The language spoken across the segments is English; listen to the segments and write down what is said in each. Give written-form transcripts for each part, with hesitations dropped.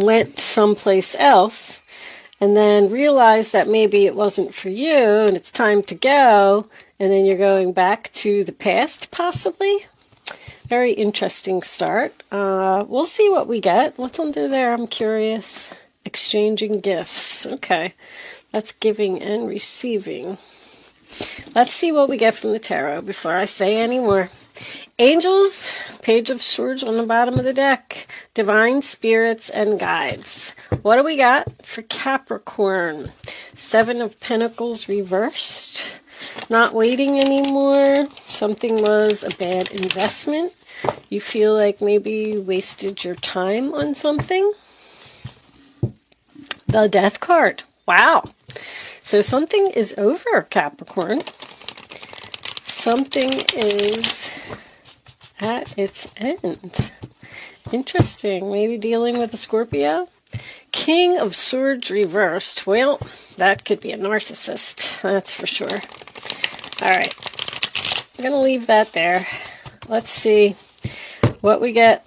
went someplace else, and then realized that maybe it wasn't for you and it's time to go, and then you're going back to the past, possibly. Very interesting start. We'll see what we get. What's under there? I'm curious. Exchanging gifts. Okay. That's giving and receiving. Let's see what we get from the tarot before I say any more. Angels, Page of Swords on the bottom of the deck. Divine spirits and guides. What do we got for Capricorn? 7 of Pentacles reversed. Not waiting anymore. Something was a bad investment. You feel like maybe you wasted your time on something. The Death card. Wow. So something is over, Capricorn. Something is at its end. Interesting. Maybe dealing with a Scorpio. King of Swords reversed. Well, that could be a narcissist. That's for sure. All right. I'm going to leave that there. Let's see what we get.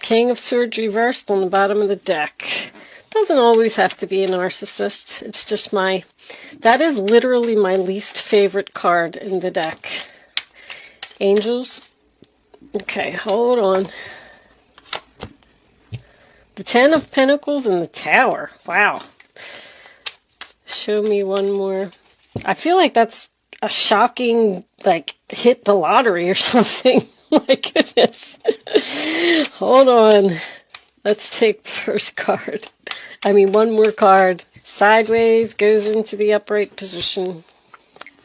King of Swords reversed on the bottom of the deck. Doesn't always have to be a narcissist. It's just that is literally my least favorite card in the deck. Angels. Okay, hold on. The 10 of Pentacles and the Tower. Wow. Show me one more. I feel like that's a shocking, like, hit the lottery or something. My goodness. Hold on. Let's take the first card. One more card. Sideways, goes into the upright position.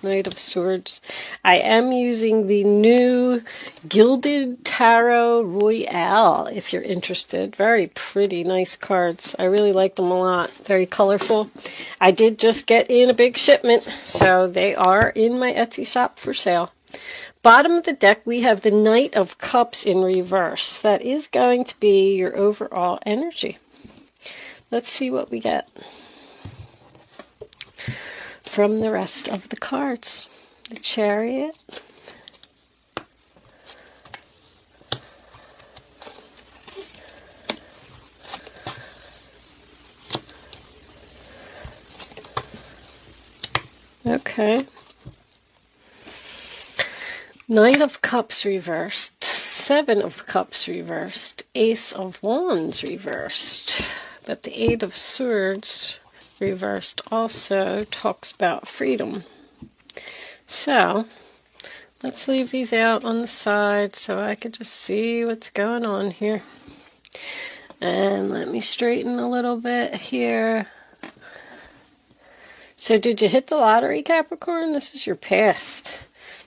Knight of Swords. I am using the new Gilded Tarot Royale, if you're interested. Very pretty, nice cards. I really like them a lot. Very colorful. I did just get in a big shipment, so they are in my Etsy shop for sale. Bottom of the deck, we have the Knight of Cups in reverse. That is going to be your overall energy. Let's see what we get from the rest of the cards. The Chariot. Okay. Knight of Cups reversed. 7 of Cups reversed. Ace of Wands reversed. But the 8 of Swords reversed also talks about freedom. So, let's leave these out on the side so I can just see what's going on here. And let me straighten a little bit here. So did you hit the lottery, Capricorn? This is your past.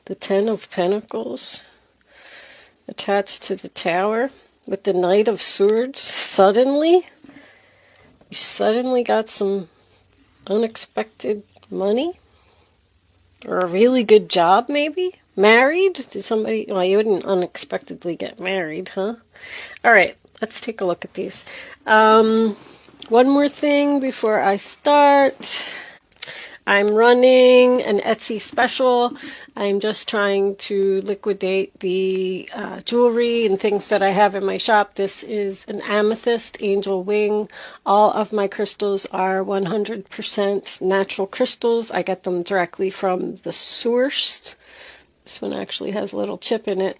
The 10 of Pentacles attached to the Tower with the Knight of Swords. Suddenly, you suddenly got some unexpected money or a really good job, maybe. Married? Did somebody? Well, you wouldn't unexpectedly get married, huh? All right, let's take a look at these. One more thing before I start. I'm running an Etsy special. I'm just trying to liquidate the jewelry and things that I have in my shop. This is an amethyst angel wing. All of my crystals are 100% natural crystals. I get them directly from the source. This one actually has a little chip in it.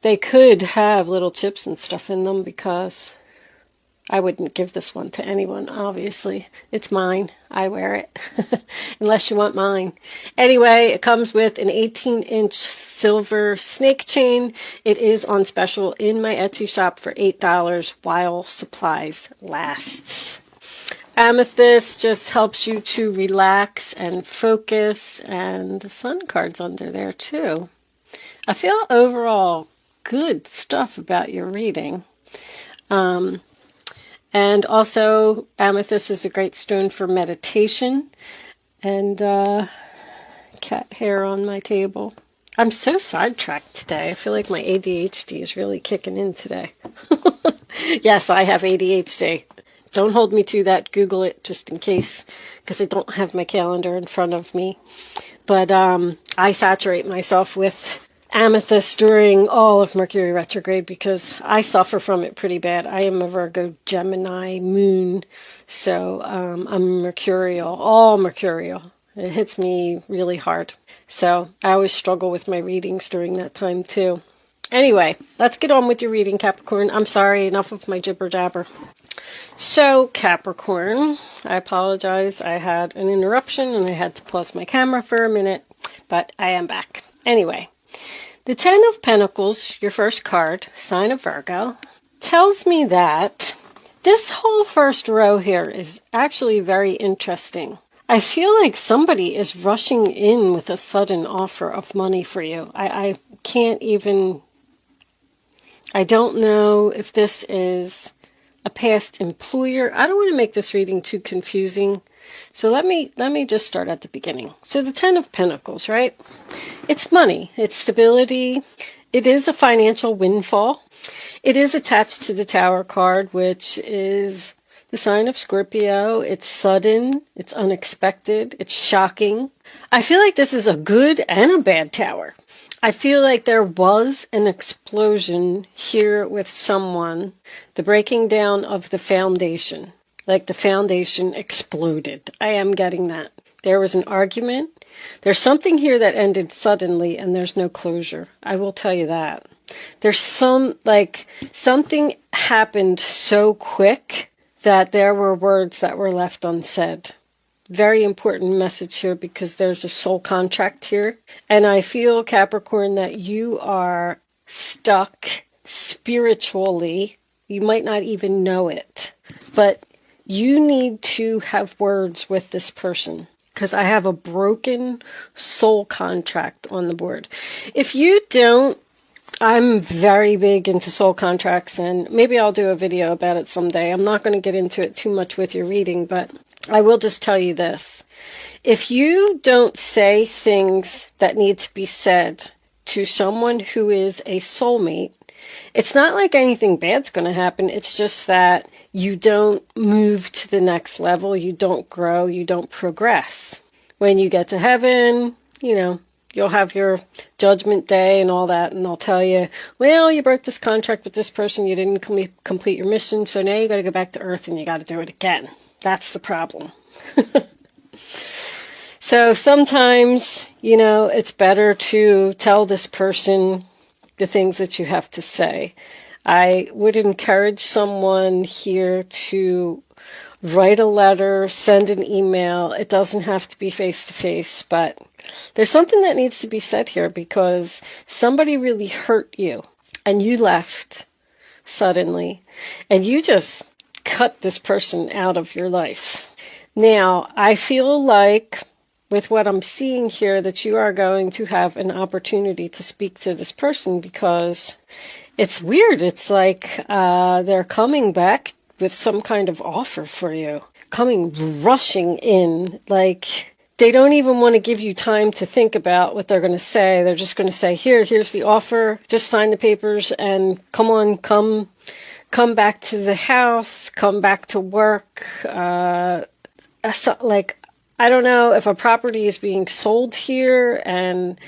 They could have little chips and stuff in them because I wouldn't give this one to anyone, obviously. It's mine. I wear it. Unless you want mine. Anyway, it comes with an 18-inch silver snake chain. It is on special in my Etsy shop for $8 while supplies lasts. Amethyst just helps you to relax and focus. And the sun card's under there, too. I feel overall good stuff about your reading. And also, amethyst is a great stone for meditation. And cat hair on my table. I'm so sidetracked today. I feel like my ADHD is really kicking in today. Yes, I have ADHD. Don't hold me to that. Google it just in case, because I don't have my calendar in front of me. But I saturate myself with amethyst during all of Mercury retrograde because I suffer from it pretty bad. I am a Virgo Gemini moon, so I'm mercurial, all mercurial. It hits me really hard. So I always struggle with my readings during that time too. Anyway, let's get on with your reading, Capricorn. I'm sorry, enough of my jibber jabber. So, Capricorn, I apologize. I had an interruption and I had to pause my camera for a minute, but I am back. Anyway, the Ten of Pentacles, your first card, sign of Virgo, tells me that this whole first row here is actually very interesting. I feel like somebody is rushing in with a sudden offer of money for you. I can't even... I don't know if this is a past employer. I don't want to make this reading too confusing. So let me just start at the beginning. So the Ten of Pentacles, right? It's money. It's stability. It is a financial windfall. It is attached to the Tower card, which is the sign of Scorpio. It's sudden. It's unexpected. It's shocking. I feel like this is a good and a bad tower. I feel like there was an explosion here with someone, the breaking down of the foundation, like the foundation exploded. I am getting that. There was an argument. There's something here that ended suddenly and there's no closure. I will tell you that. There's something happened so quick that there were words that were left unsaid. Very important message here because there's a soul contract here. And I feel, Capricorn, that you are stuck spiritually. You might not even know it. But you need to have words with this person. Because I have a broken soul contract on the board. If you don't, I'm very big into soul contracts. And maybe I'll do a video about it someday. I'm not going to get into it too much with your reading, but I will just tell you this. If you don't say things that need to be said to someone who is a soulmate, it's not like anything bad's going to happen. It's just that you don't move to the next level. You don't grow. You don't progress. When you get to heaven, you'll have your judgment day and all that. And they'll tell you, well, you broke this contract with this person. You didn't complete your mission. So now you got to go back to Earth and you got to do it again. That's the problem. So sometimes, it's better to tell this person the things that you have to say. I would encourage someone here to write a letter, send an email. It doesn't have to be face-to-face, but there's something that needs to be said here because somebody really hurt you and you left suddenly and you just cut this person out of your life. Now, I feel like with what I'm seeing here that you are going to have an opportunity to speak to this person because it's weird. It's like they're coming back with some kind of offer for you, coming rushing in. Like they don't even want to give you time to think about what they're going to say. They're just going to say, here's the offer. Just sign the papers and come back to the house, come back to work. I don't know if a property is being sold here, and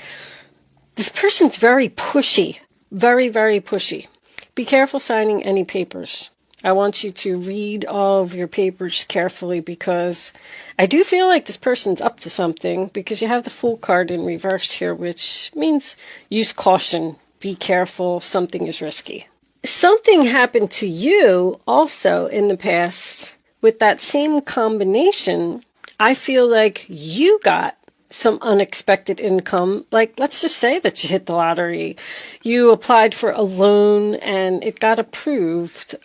this person's very pushy, very, very pushy. Be careful signing any papers. I want you to read all of your papers carefully because I do feel like this person's up to something because you have the Fool card in reverse here, which means use caution, be careful, something is risky. Something happened to you also in the past with that same combination. I feel like you got some unexpected income. Like, let's just say that you hit the lottery. You applied for a loan and it got approved.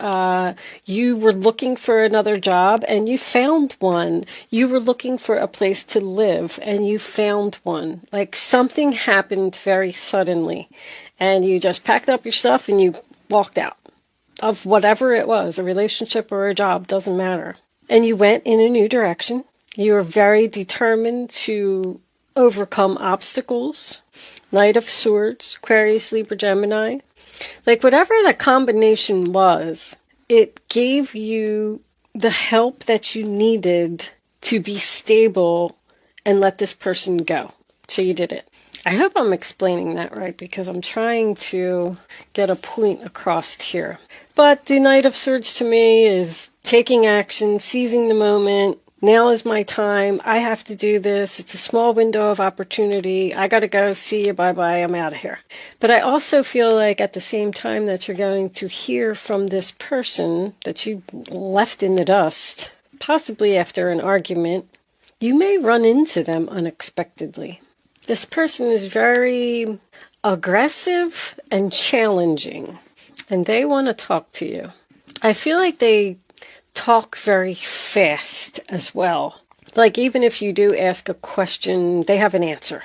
You were looking for another job and you found one. You were looking for a place to live and you found one. Like something happened very suddenly and you just packed up your stuff and you walked out of whatever it was, a relationship or a job, doesn't matter. And you went in a new direction. You are very determined to overcome obstacles. Knight of Swords, Aquarius, Libra, Gemini. Like whatever the combination was, it gave you the help that you needed to be stable and let this person go. So you did it. I hope I'm explaining that right, because I'm trying to get a point across here. But the Knight of Swords to me is taking action, seizing the moment. Now is my time. I have to do this. It's a small window of opportunity. I got to go. See you. Bye-bye. I'm out of here. But I also feel like at the same time that you're going to hear from this person that you left in the dust, possibly after an argument, you may run into them unexpectedly. This person is very aggressive and challenging, and they want to talk to you. I feel like they talk very fast as well. Like even if you do ask a question, they have an answer.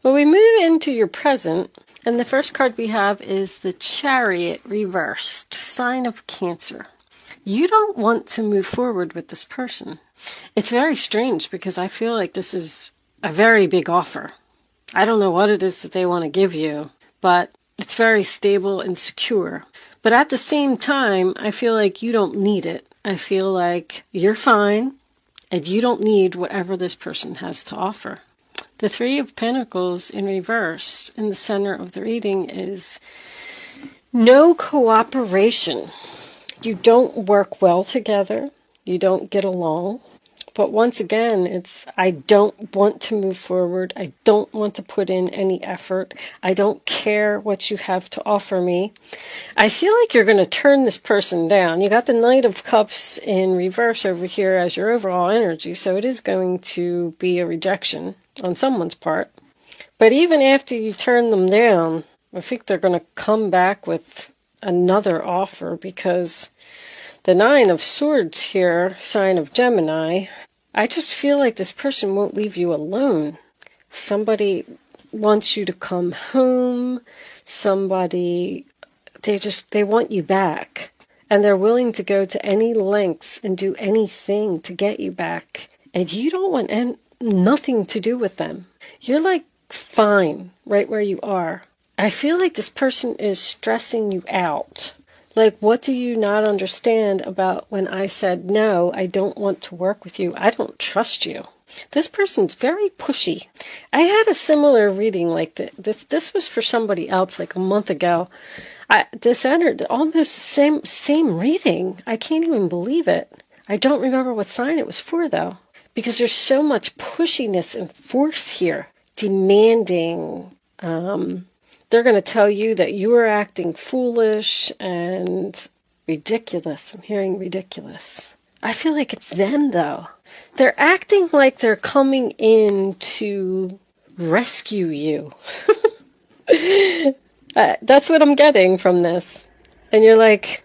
Well, we move into your present, and the first card we have is the Chariot reversed, sign of Cancer. You don't want to move forward with this person. It's very strange because I feel like this is a very big offer. I don't know what it is that they want to give you, but it's very stable and secure. But at the same time, I feel like you don't need it. I feel like you're fine and you don't need whatever this person has to offer. The Three of Pentacles in reverse in the center of the reading is no cooperation. You don't work well together. You don't get along. But once again, it's I don't want to move forward. I don't want to put in any effort. I don't care what you have to offer me. I feel like you're going to turn this person down. You got the Knight of Cups in reverse over here as your overall energy, so it is going to be a rejection on someone's part. But even after you turn them down, I think they're going to come back with another offer, because the Nine of Swords here, sign of Gemini, I just feel like this person won't leave you alone. Somebody wants you to come home. Somebody, they want you back. And they're willing to go to any lengths and do anything to get you back. And you don't want nothing to do with them. You're like fine right where you are. I feel like this person is stressing you out. Like, what do you not understand about when I said, no, I don't want to work with you. I don't trust you. This person's very pushy. I had a similar reading like this. This was for somebody else like a month ago. This entered almost the same reading. I can't even believe it. I don't remember what sign it was for, though, because there's so much pushiness and force here, demanding. They're going to tell you that you are acting foolish and ridiculous. I'm hearing ridiculous. I feel like it's them, though. They're acting like they're coming in to rescue you. That's what I'm getting from this. And you're like,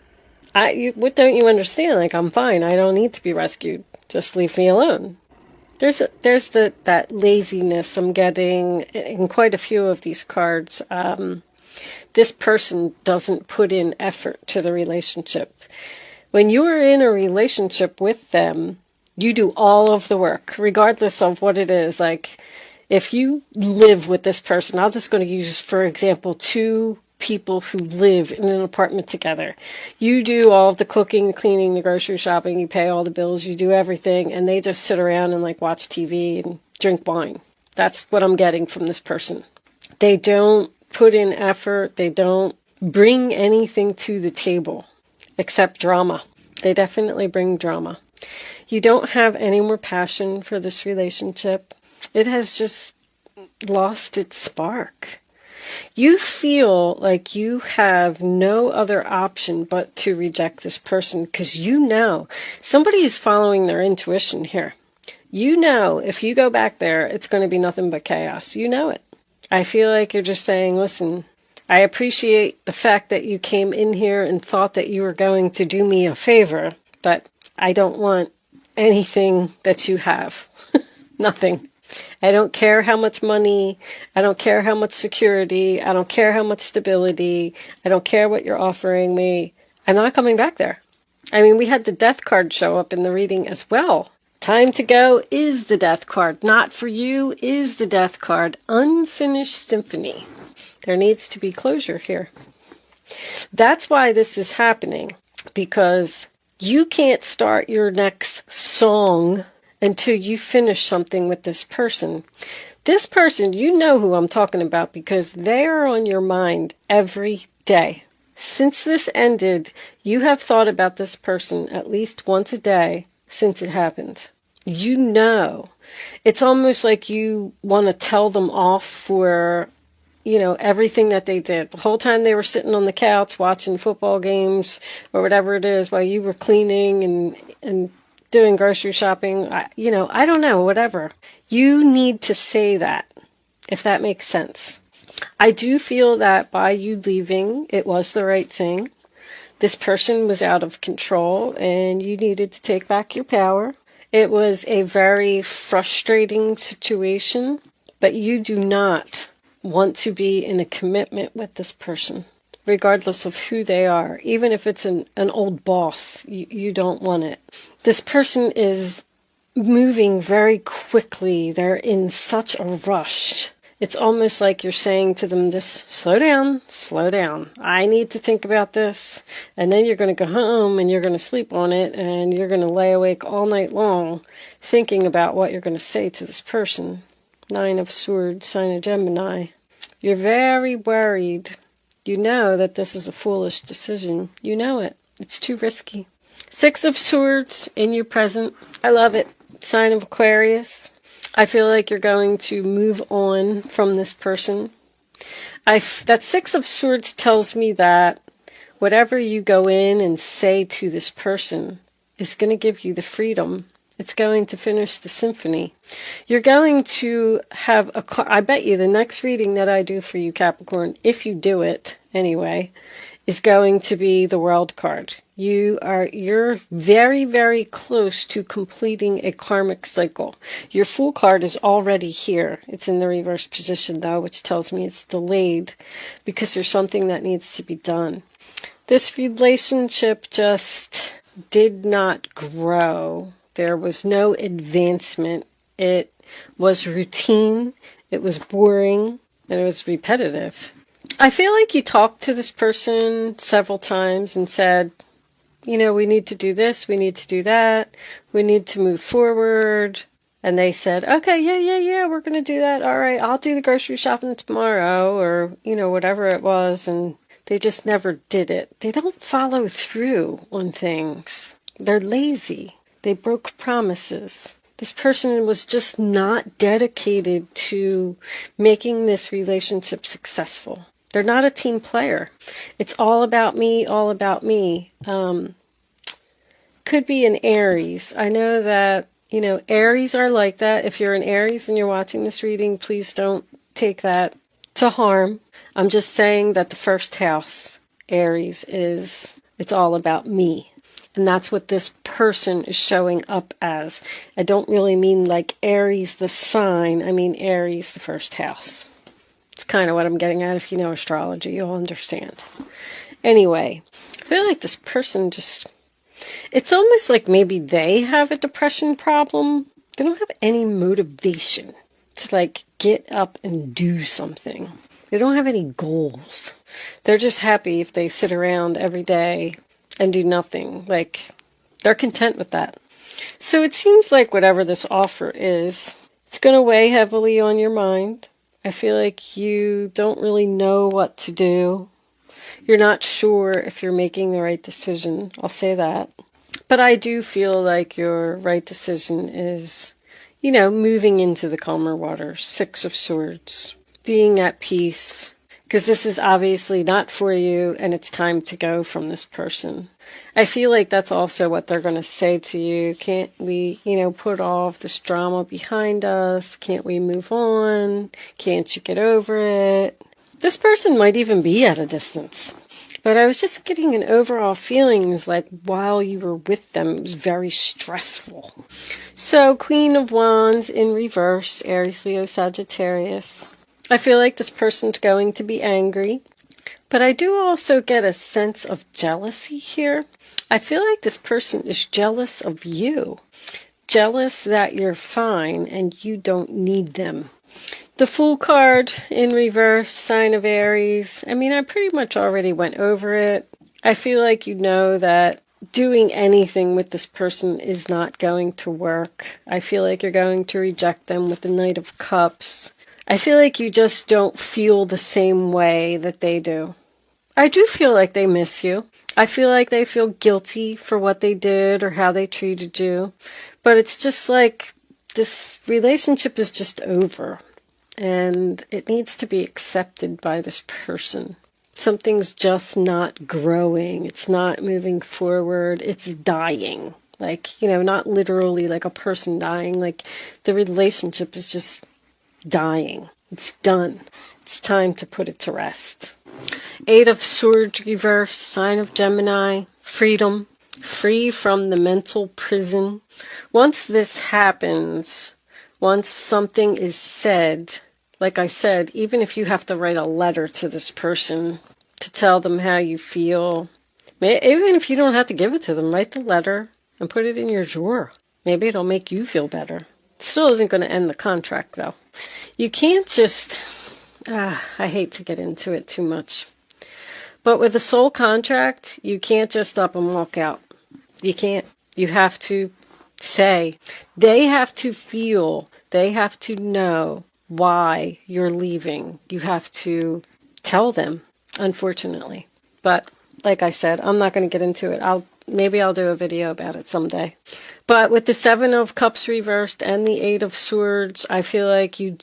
what don't you understand? Like, I'm fine. I don't need to be rescued. Just leave me alone. There's that laziness I'm getting in quite a few of these cards. This person doesn't put in effort to the relationship. When you are in a relationship with them, you do all of the work, regardless of what it is. Like, if you live with this person, I'm just going to use, for example, two people who live in an apartment together. You do all of the cooking, cleaning, the grocery shopping, you pay all the bills, you do everything, and they just sit around and like watch TV and drink wine. That's what I'm getting from this person. They don't put in effort. They don't bring anything to the table except drama. They definitely bring drama. You don't have any more passion for this relationship. It has just lost its spark. You feel like you have no other option but to reject this person, because you know somebody is following their intuition here. You know if you go back there, it's going to be nothing but chaos. You know it. I feel like you're just saying, listen, I appreciate the fact that you came in here and thought that you were going to do me a favor, but I don't want anything that you have. Nothing. I don't care how much money, I don't care how much security, I don't care how much stability, I don't care what you're offering me. I'm not coming back there. I mean, we had the Death card show up in the reading as well. Time to go is the Death card. Not for you is the Death card. Unfinished symphony. There needs to be closure here. That's why this is happening, because you can't start your next song until you finish something with this person. This person, you know who I'm talking about because they are on your mind every day. Since this ended, you have thought about this person at least once a day since it happened. You know. It's almost like you want to tell them off for, everything that they did. The whole time they were sitting on the couch watching football games or whatever it is while you were cleaning and doing grocery shopping. I don't know, whatever. You need to say that, if that makes sense. I do feel that by you leaving, it was the right thing. This person was out of control and you needed to take back your power. It was a very frustrating situation, but you do not want to be in a commitment with this person, regardless of who they are. Even if it's an old boss, you don't want it. This person is moving very quickly. They're in such a rush. It's almost like you're saying to them, just slow down. I need to think about this. And then you're going to go home and you're going to sleep on it and you're going to lay awake all night long thinking about what you're going to say to this person. 9 of Swords, sign of Gemini. You're very worried. You know that this is a foolish decision. You know it. It's too risky. 6 of Swords in your present. I love it. Sign of Aquarius. I feel like you're going to move on from this person. That 6 of Swords tells me that whatever you go in and say to this person is going to give you the freedom. It's going to finish the symphony. You're going to have I bet you the next reading that I do for you, Capricorn, if you do it anyway, is going to be the World card. You're very, very close to completing a karmic cycle. Your Fool card is already here. It's in the reverse position though, which tells me it's delayed because there's something that needs to be done. This relationship just did not grow. There was no advancement. It was routine, it was boring, and it was repetitive. I feel like you talked to this person several times and said, we need to do this, we need to do that, we need to move forward. And they said, okay, yeah, we're going to do that. All right, I'll do the grocery shopping tomorrow or, whatever it was. And they just never did it. They don't follow through on things. They're lazy. They broke promises. This person was just not dedicated to making this relationship successful. They're not a team player. It's all about me, all about me. Could be an Aries. I know that, Aries are like that. If you're an Aries and you're watching this reading, please don't take that to harm. I'm just saying that the first house, Aries, it's all about me. And that's what this person is showing up as. I don't really mean like Aries the sign. I mean Aries the first house. It's kind of what I'm getting at. If you know astrology, you'll understand. Anyway, I feel like this person it's almost like maybe they have a depression problem. They don't have any motivation to get up and do something. They don't have any goals. They're just happy if they sit around every day and do nothing. They're content with that. So it seems like whatever this offer is, it's going to weigh heavily on your mind. I feel like you don't really know what to do. You're not sure if you're making the right decision. I'll say that. But I do feel like your right decision is, moving into the calmer waters. 6 of Swords. Being at peace. Because this is obviously not for you and it's time to go from this person. I feel like that's also what they're going to say to you. Can't we, put all of this drama behind us? Can't we move on? Can't you get over it? This person might even be at a distance. But I was just getting an overall feeling like while you were with them, it was very stressful. So Queen of Wands in reverse, Aries, Leo, Sagittarius. I feel like this person's going to be angry. But I do also get a sense of jealousy here. I feel like this person is jealous of you. Jealous that you're fine and you don't need them. The Fool card in reverse, sign of Aries. I pretty much already went over it. I feel like you know that doing anything with this person is not going to work. I feel like you're going to reject them with the Knight of Cups. I feel like you just don't feel the same way that they do. I do feel like they miss you. I feel like they feel guilty for what they did or how they treated you. But it's just like this relationship is just over. And it needs to be accepted by this person. Something's just not growing. It's not moving forward. It's dying. Like, you know, not literally like a person dying. Like the relationship is just dying. It's done. It's time to put it to rest. 8 of Swords reverse, sign of Gemini, freedom, free from the mental prison. Once this happens, once something is said, like I said, even if you have to write a letter to this person to tell them how you feel, even if you don't have to give it to them, write the letter and put it in your drawer. Maybe it'll make you feel better. It still isn't going to end the contract, though. You can't just... I hate to get into it too much. But with a soul contract, you can't just up and walk out. You can't. You have to say. They have to feel. They have to know why you're leaving. You have to tell them, unfortunately. But like I said, I'm not going to get into it. Maybe I'll do a video about it someday. But with the 7 of Cups reversed and the 8 of Swords, I feel like you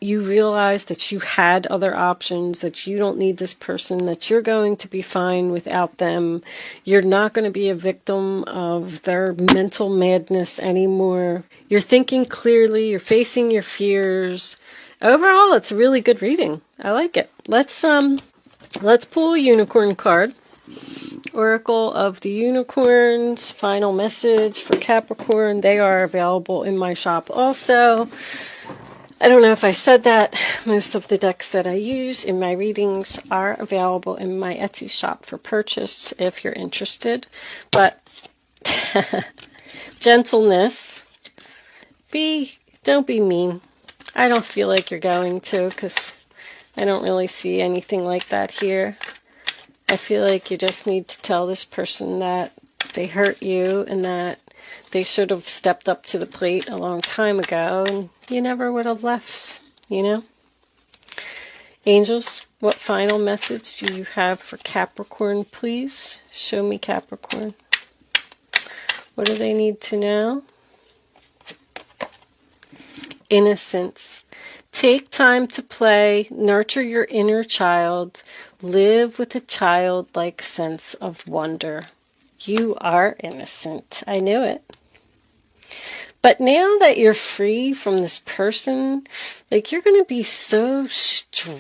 realized that you had other options, that you don't need this person, that you're going to be fine without them. You're not going to be a victim of their mental madness anymore. You're thinking clearly, you're facing your fears. Overall, it's a really good reading. I like it. Let's pull a unicorn card. Oracle of the Unicorns, final message for Capricorn. They are available in my shop also. I don't know if I said that. Most of the decks that I use in my readings are available in my Etsy shop for purchase if you're interested. But gentleness. Don't be mean. I don't feel like you're going to, because I don't really see anything like that here. I feel like you just need to tell this person that they hurt you and that they should have stepped up to the plate a long time ago and you never would have left, you know? Angels, what final message do you have for Capricorn, please? Show me Capricorn. What do they need to know? Innocence. Take time to play, nurture your inner child, live with a childlike sense of wonder. You are innocent. I knew it. But now that you're free from this person, like you're going to be so stress-free.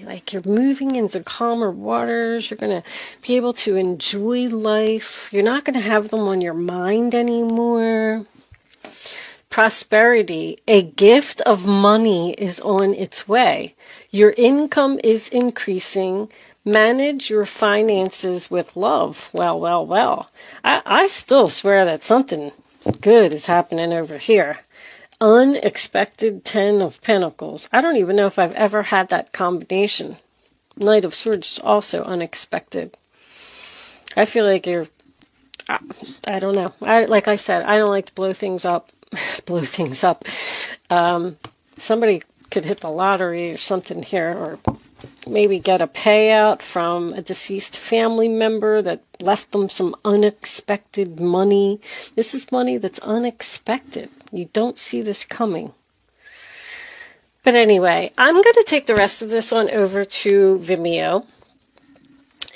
Like you're moving into calmer waters. You're going to be able to enjoy life. You're not going to have them on your mind anymore. Prosperity, a gift of money is on its way. Your income is increasing. Manage your finances with love. Well. I still swear that something good is happening over here. Unexpected 10 of Pentacles. I don't even know if I've ever had that combination. Knight of Swords is also unexpected. I feel like you're... I don't know. Like I said, I don't like to blow things up. Somebody could hit the lottery or something here, or maybe get a payout from a deceased family member that left them some unexpected money. This is money that's unexpected. You don't see this coming. But anyway, I'm going to take the rest of this on over to Vimeo.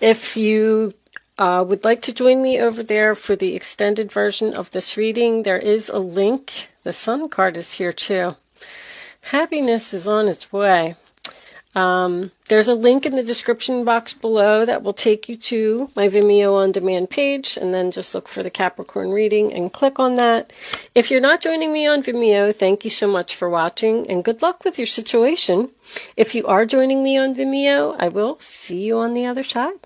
If you would like to join me over there for the extended version of this reading, there is a link. The Sun card is here too. Happiness is on its way. There's a link in the description box below that will take you to my Vimeo on demand page, and then just look for the Capricorn reading and click on that. If you're not joining me on Vimeo, thank you so much for watching and good luck with your situation. If you are joining me on Vimeo, I will see you on the other side.